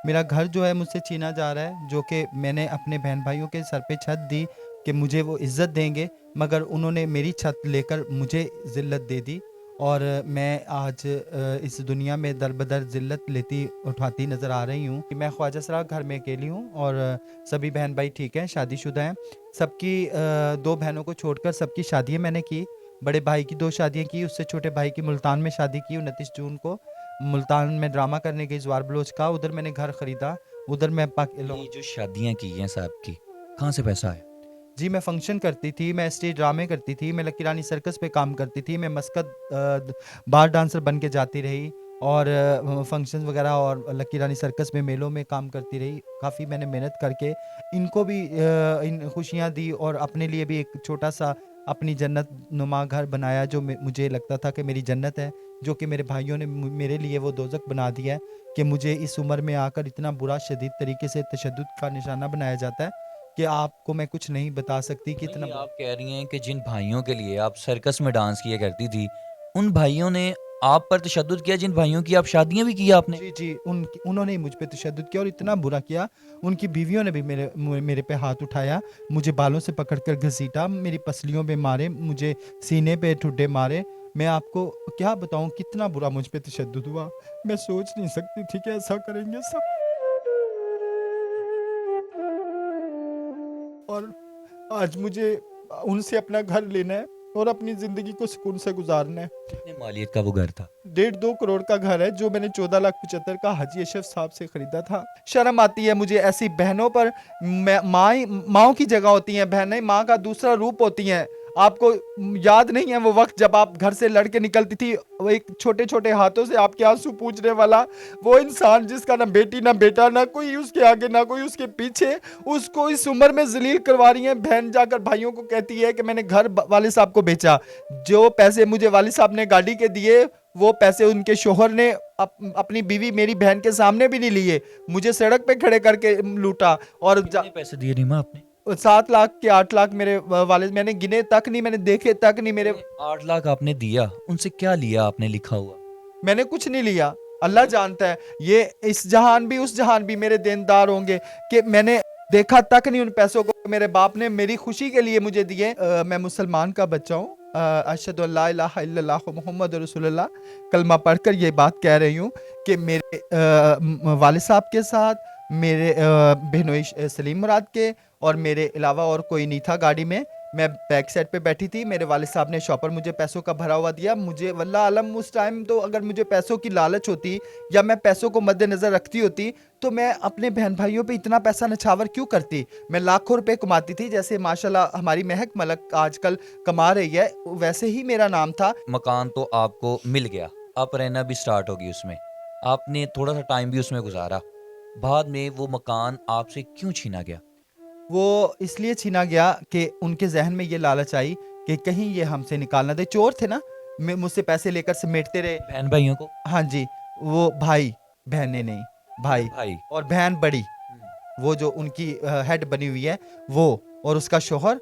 मेरा घर जो है मुझसे छीना जा रहा है, जो कि मैंने अपने बहन भाइयों के सर पे छत दी कि मुझे वो इज़्ज़त देंगे, मगर उन्होंने मेरी छत लेकर मुझे ज़िल्लत दे दी। और मैं आज इस दुनिया में दर-बदर ज़िल्लत लेती उठाती नज़र आ रही हूँ कि मैं ख्वाजा सरा घर में अकेली हूँ और सभी बहन-भाई ठीक हैं, शादीशुदा हैं। सबकी 2 बहनों को छोड़कर सबकी शादियाँ मैंने की। बड़े भाई की 2 शादियाँ की, उससे छोटे भाई की मुल्तान में शादी की 29 जून को। मुल्तान में ड्रामा करने गई ज़वार बलोच का, उधर मैंने घर खरीदा, उधर मैं ये जो शादियाँ की हैं साहब की, कहाँ से पैसा आया? जी, मैं फ़ंक्शन करती थी, मैं स्टेज ड्रामे करती थी, मैं लकी रानी सर्कस पे काम करती थी, मैं मस्कत बार डांसर बन के जाती रही और फ़ंक्शंस वगैरह और लकी रानी सर्कस में मेलों में काम करती रही। काफ़ी मैंने मेहनत करके इनको भी इन खुशियाँ दी और अपने लिए भी एक छोटा-सा अपनी जन्नत नुमा घर बनाया जो मुझे लगता था कि मेरी जन्नत है, जो कि मेरे भाइयों ने मेरे लिए वो दोज़ख बना दिया है कि मुझे इस उम्र में आकर इतना बुरा शदीद तरीके से तशद्दुद का निशाना बनाया जाता है कि आपको मैं कुछ नहीं बता सकती कि हाँ, इतना ये ब आप कह रही हैं कि जिन भाइयों के लिए आप सर्कस में डांस किया करती थी, उन भाइयों ने आप पर तशद्दुद किया जिन भाइयों की आप शादियाँ भी की आपने? जी, जी, उन्होंने ही मुझ पे तशद्दुद किया और इतना बुरा किया, उनकी बीवियों ने भी मेरे पे हाथ उठाया, मुझे बालों से पकड़कर घसीटा, मेरी पसलियों पे मारे, मुझे सीने पे ठुड्डे मारे। मैं आपको क्या बताऊँ कितना बुरा मुझ पे तशद्दुद हुआ, मैं सोच नहीं सकती थी कि ऐसा करेंगे सब। और आज मुझे उनसे अपना घर लेना है और अपनी ज़िंदगी को सुकून से गुज़ारना है। कितने मालियत का वो घर था? 1.5-2 करोड़ का घर है जो मैंने 14,75,000 का हाजी अशरफ साहब से खरीदा था। शर्म आती है मुझे ऐसी बहनों पर। माँओं की जगह होती हैं बहनें, माँ का दूसरा रूप होती हैं। आपको याद नहीं है वो वक़्त जब आप घर से लड़ के निकलती थी, वो एक छोटे-छोटे हाथों से आपके आँसू पूंछने वाला वो इंसान जिसका ना बेटी ना बेटा, ना कोई उसके आगे ना कोई उसके पीछे, उसको इस उम्र में ज़लील करवा रही हैं। बहन जाकर भाइयों को कहती है कि मैंने घर वालिद साहब को बेचा। जो पैसे मुझे वालिद साहब ने गाड़ी के दिए, वो पैसे उनके शोहर ने अपनी बीवी मेरी बहन के सामने भी नहीं लिए, मुझे सड़क पे खड़े करके लूटा। और कितने पैसे दिए रीमा आपने? 7 लाख के 8 लाख मेरे वालिद, मैंने गिने तक नहीं, मैंने देखे तक नहीं मेरे। नहीं, 8 लाख आपने दिया, उनसे क्या लिया आपने लिखा हुआ? मैंने कुछ नहीं लिया, अल्लाह जानता है। ये इस जहान भी उस जहान भी मेरे देनदार होंगे कि मैंने देखा तक नहीं उन पैसों को। मेरे बाप ने मेरी खुशी के लिए मुझे दिए। मैं मुसलमान का बच्चा हूँ। अशहदु अल्ला इलाहा इल्लल्लाहु मुहम्मद रसूलुल्लाह कलमा पढ़कर ये बात कह रही हूँ कि मेरे वालिद साहब के साथ मेरे बिनोई सलीम मुराद के और मेरे अलावा और कोई नहीं था गाड़ी में। मैं बैक साइड पे बैठी थी, मेरे वालिद साहब ने शॉपर मुझे पैसों का भरा हुआ दिया। मुझे वल्लाह आलम उस टाइम तो अगर मुझे पैसों की लालच होती या मैं पैसों को मद्देनज़र रखती होती तो मैं अपने बहन भाइयों पे इतना पैसा नछावर क्यों करती। मैं लाखों रुपए कमाती थी, जैसे माशाल्लाह हमारी महक मलक आजकल कमा रही है, वैसे ही मेरा नाम था। मकान तो आपको मिल गया, अब रहना भी स्टार्ट होगी उसमें। आपने थोड़ा-सा टाइम भी उसमें गुज़ारा। बाद में वो मकान आपसे क्यों छीना गया? वो इसलिए छीना गया कि उनके ज़हन में ये लालच आई कि कहीं ये हमसे निकाल ना दे। चोर थे ना, मुझसे पैसे लेकर समेटते रहे। बहन-भाइयों को? हाँ जी, वो भाई, बहनें नहीं, अच्छा भाई। भाई। और बहन बड़ी, हुँ। वो जो उनकी हेड बनी हुई है वो, और उसका शौहर